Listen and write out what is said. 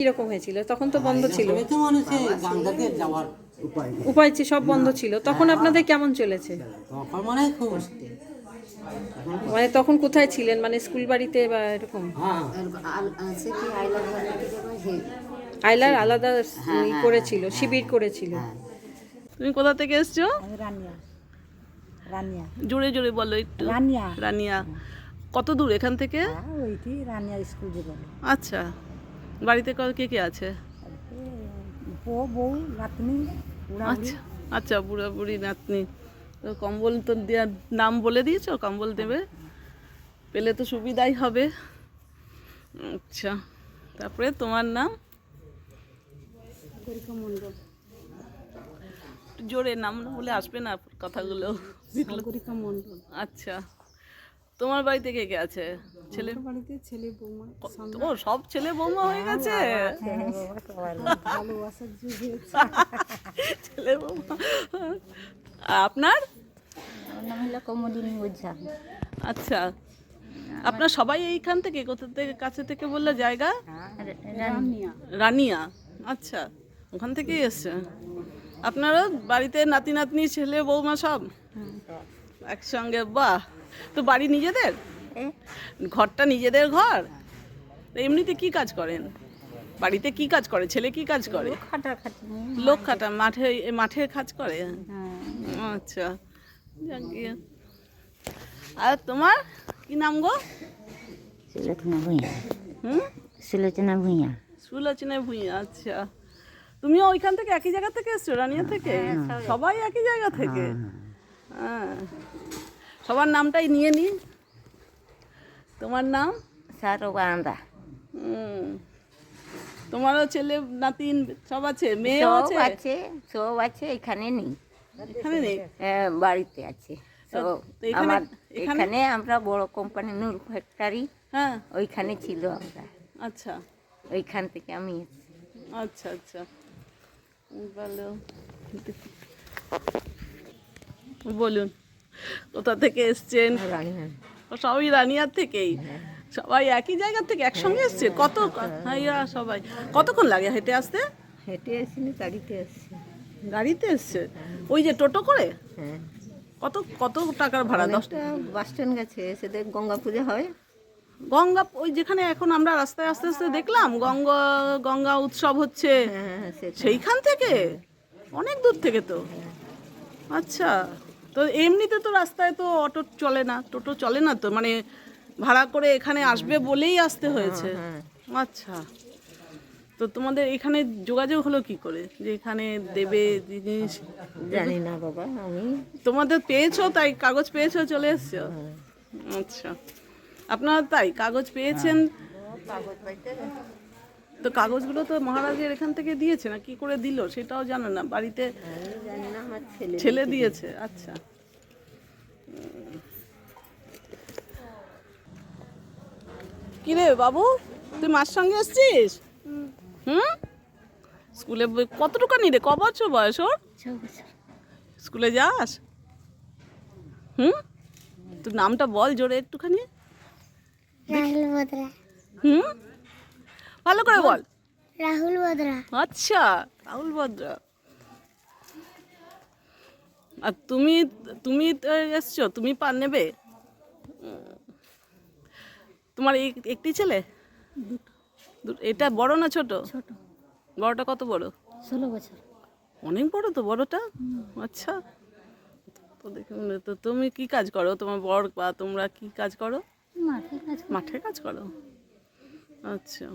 কিরকম হয়েছিল? তখন তো বন্ধ ছিল, তো মানুষের গাঙ্গাতে যাওয়ার উপায় ছিল, সব বন্ধ ছিল। তখন আপনাদের কেমন চলেছে? তখন মানে খুব মানে তখন কোথায় ছিলেন, মানে স্কুল বাড়িতে বা এরকম? হ্যাঁ আছে কি আইলার ঘরে আইলার আলাদা করেছিল, শিবির করেছিল। তুমি কোথা থেকে এসছো? রানিয়া রানিয়া জোরে জোরে বলো একটু। রানিয়া রানিয়া। কত দূর এখান থেকে? ওইটি রানিয়া স্কুল জীবন। আচ্ছা, বাড়িতে কে কে আছে? বউ নাতনি আচ্ছা আচ্ছা, বুড়া বুড়ি নাতনি। তো কম্বল তো দেওয়ার নাম বলে দিয়েছো, কম্বল দেবে, পেলে তো সুবিধাই হবে। আচ্ছা, তারপরে তোমার নাম? মন্ডল। জোরে নাম বলে আসবে না কথাগুলো। সাগরিকা মন্ডল। আচ্ছা, তোমার বাড়িতে কে কে আছে? ছেলে বাড়িতে ছেলে বৌমা। ও, সব ছেলে বৌমা হয়ে গেছে। ভালোবাসার যুগ হয়েছে। ছেলে বৌমা। আর আপনার? আমার নাম হলো কমলিনী ওঝা। আচ্ছা, আপনার সবাই এইখান থেকে, কোথা থেকে, কাছে থেকে বললে জায়গা? রানিয়া। রানিয়া। আচ্ছা, ওখান থেকেই এসছে। আপনারও বাড়িতে নাতি নাতনি ছেলে বৌমা সব একসঙ্গে? বাহ। তো বাড়ি নিজেদের? ঘরটা নিজেদের ঘর? তো এমনিতে কি কাজ করেন বাড়িতে? কি কাজ করে ছেলে? কি কাজ করে? লোক খাটা, মাঠে মাঠে কাজ করে? আচ্ছা, যাক গিয়ে। আর তোমার কি নাম গো? সুলোচনা ভূঁইয়া। হুম, সুলোচনা ভূঁইয়া। সুলোচনা ভূঁইয়া। আচ্ছা, তুমিও ওইখান থেকে, একই জায়গা থেকে এসছো, রানিয়া থেকে? সবাই একই জায়গা থেকে? হ্যাঁ, সবার নামটাই নিয়ে নি। তোমার নাম? সারবান্দা। তোমারও ছেলে নাতিন সব আছে? মেয়েও আছে? সব আছে, এখানে নেই। এখানে নেই? বাড়িতে আছে সব। তো এখানে এখানে আমরা বড় কোম্পানি নূর ফ্যাক্টরি, হ্যাঁ, ওইখানে ছিল আমরা। আচ্ছা ওইখান থেকে আমি এসেছি। আচ্ছা আচ্ছা, ভালো। বলুন, কোথা থেকে এসছেন? সবাই রানিয়ার থেকেই? সবাই একই জায়গা থেকে একসঙ্গে এসছে? কত ভাইয়া সবাই কতক্ষণ লাগে হেঁটে আসতে? হেঁটে আসিনি, গাড়িতে আসছি। গাড়িতে এসছে? ওই যে টোটো করে? হ্যাঁ। কত কত টাকার ভাড়া? 10 বাস স্ট্যান্ড গেছে, এসে দেখ গঙ্গা পুজো হয়। গঙ্গা, ওই যেখানে এখন আমরা রাস্তায় আস্তে আস্তে দেখলাম গঙ্গা গঙ্গা উৎসব হচ্ছে, সেইখান থেকে? অনেক দূর থেকে তো। আচ্ছা, তো এমনিতে তো রাস্তায় তো অটো চলে না, টোটো চলে না তো, মানে ভাড়া করে এখানে আসবে বলেই আসতে হয়েছে। আচ্ছা, তো তোমাদের এখানে যোগাযোগ হলো কি করে যে এখানে দেবে জিনিস? জানি না বাবা, আমি তোমাদের পেয়েছো, তাই কাগজ পেয়েছো, চলে এসছো? আচ্ছা, আপনারা তাই কাগজ পেয়েছেন? তো কাগজগুলো তো মহারাজের এখান থেকে দিয়েছে না, কি করে দিল সেটাও জানো না? বাড়িতে জানি না, আমার ছেলে দিয়েছে। আচ্ছা, কিরে বাবু, তুই মার সঙ্গে এসছিস? হুম, স্কুলে কতটুকু রে, ক বছর বয়স ওর? স্কুলে যাস? হুম, তোর নামটা বল জোরে একটুখানি। রাহুল বদরা। হুম, ভালো করে বল। রাহুল বদরা। আচ্ছা, রাহুল বদ্রা। আর তুমি তুমি এসছো, তুমি পার নেবে? তোমার একটি ছেলে? এটা বড় না ছোট? ছোট। বড়টা কত বড়? 16 বছর। অনেক বড় তো বড়টা। আচ্ছা, তো দেখুন, তো তুমি কি কাজ করো? তোমার বর বা তোমরা কি কাজ করো? মাঠে কাজ। মাঠে কাজ করো? আচ্ছা।